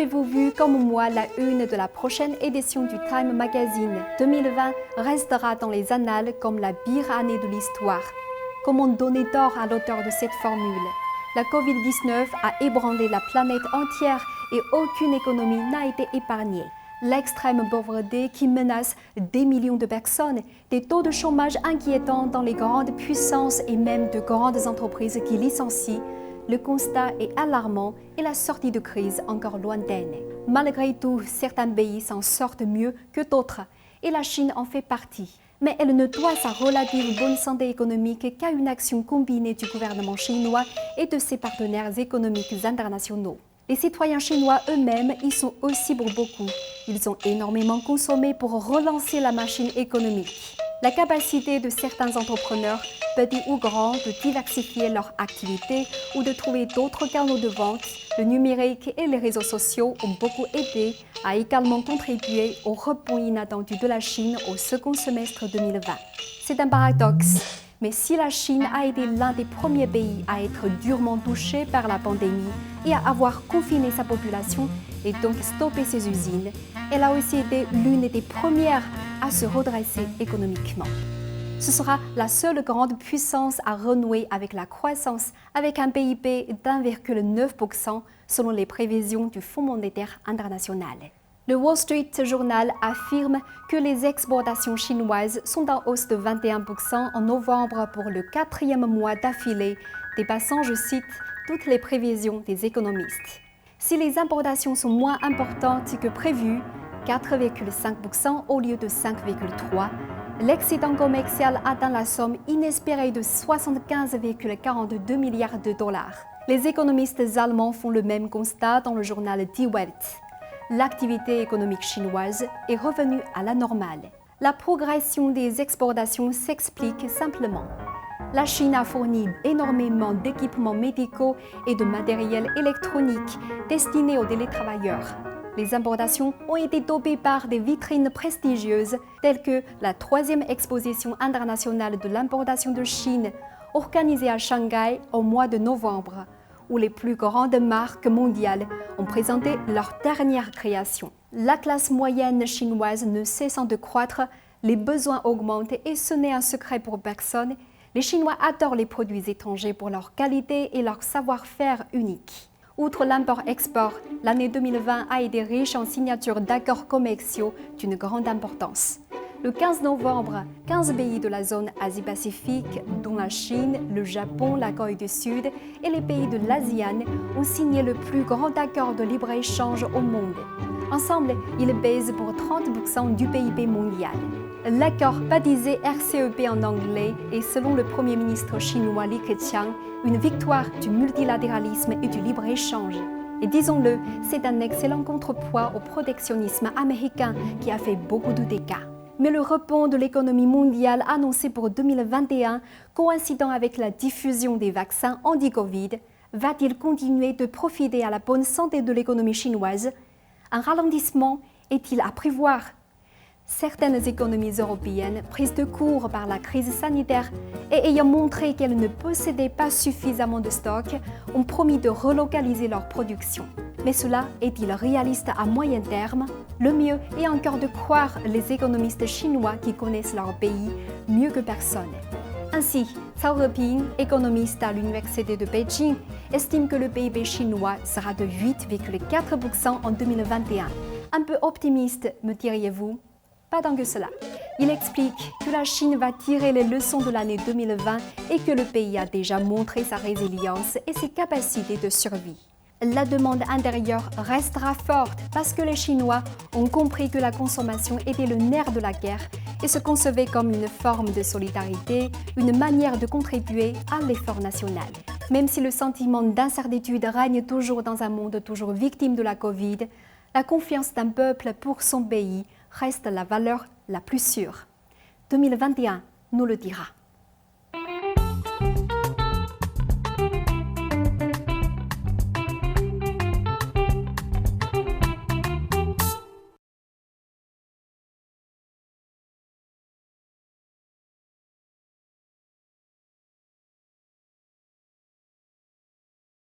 Avez-vous vu comme moi la une de la prochaine édition du Time Magazine? 2020 restera dans les annales comme la pire année de l'histoire. Comment donner tort à l'auteur de cette formule? La Covid-19 a ébranlé la planète entière et aucune économie n'a été épargnée. L'extrême pauvreté qui menace des millions de personnes, des taux de chômage inquiétants dans les grandes puissances et même de grandes entreprises qui licencient, le constat est alarmant et la sortie de crise encore lointaine. Malgré tout, certains pays s'en sortent mieux que d'autres et la Chine en fait partie. Mais elle ne doit sa relative bonne santé économique qu'à une action combinée du gouvernement chinois et de ses partenaires économiques internationaux. Les citoyens chinois eux-mêmes y sont aussi pour beaucoup. Ils ont énormément consommé pour relancer la machine économique. La capacité de certains entrepreneurs, petits ou grands, de diversifier leur activité ou de trouver d'autres canaux de vente, le numérique et les réseaux sociaux ont beaucoup aidé à également contribuer au rebond inattendu de la Chine au second semestre 2020. C'est un paradoxe, mais si la Chine a été l'un des premiers pays à être durement touché par la pandémie et à avoir confiné sa population et donc stoppé ses usines, elle a aussi été l'une des premières à se redresser économiquement. Ce sera la seule grande puissance à renouer avec la croissance, avec un PIB d'1,9% selon les prévisions du Fonds monétaire international. Le Wall Street Journal affirme que les exportations chinoises sont en hausse de 21% en novembre pour le 4e mois d'affilée, dépassant, je cite, toutes les prévisions des économistes. Si les importations sont moins importantes que prévu, 4,5% au lieu de 5,3%, l'excédent commercial atteint la somme inespérée de 75,42 milliards de dollars. Les économistes allemands font le même constat dans le journal Die Welt. L'activité économique chinoise est revenue à la normale. La progression des exportations s'explique simplement. La Chine a fourni énormément d'équipements médicaux et de matériel électronique destinés aux télétravailleurs. Les importations ont été dopées par des vitrines prestigieuses telles que la 3e exposition internationale de l'importation de Chine, organisée à Shanghai au mois de novembre, où les plus grandes marques mondiales ont présenté leurs dernières créations. La classe moyenne chinoise ne cessant de croître, les besoins augmentent et ce n'est un secret pour personne. Les Chinois adorent les produits étrangers pour leur qualité et leur savoir-faire unique. Outre l'import-export, l'année 2020 a été riche en signatures d'accords commerciaux d'une grande importance. Le 15 novembre, 15 pays de la zone Asie-Pacifique, dont la Chine, le Japon, la Corée du Sud et les pays de l'ASEAN, ont signé le plus grand accord de libre-échange au monde. Ensemble, ils pèsent pour 30% du PIB mondial. L'accord, baptisé RCEP en anglais, est selon le Premier ministre chinois Li Keqiang une victoire du multilatéralisme et du libre-échange. Et disons-le, c'est un excellent contrepoids au protectionnisme américain qui a fait beaucoup de dégâts. Mais le rebond de l'économie mondiale annoncé pour 2021, coïncidant avec la diffusion des vaccins anti-Covid, va-t-il continuer de profiter à la bonne santé de l'économie chinoise? Un ralentissement est-il à prévoir? Certaines économies européennes, prises de court par la crise sanitaire et ayant montré qu'elles ne possédaient pas suffisamment de stocks, ont promis de relocaliser leur production. Mais cela est-il réaliste à moyen terme? Le mieux est encore de croire les économistes chinois qui connaissent leur pays mieux que personne. Ainsi, Cao Heping, économiste à l'Université de Beijing, estime que le PIB chinois sera de 8,4% en 2021. Un peu optimiste, me diriez-vous? Pas tant que cela. Il explique que la Chine va tirer les leçons de l'année 2020 et que le pays a déjà montré sa résilience et ses capacités de survie. La demande intérieure restera forte parce que les Chinois ont compris que la consommation était le nerf de la guerre et se concevaient comme une forme de solidarité, une manière de contribuer à l'effort national. Même si le sentiment d'incertitude règne toujours dans un monde toujours victime de la Covid, la confiance d'un peuple pour son pays reste la valeur la plus sûre. 2021 nous le dira.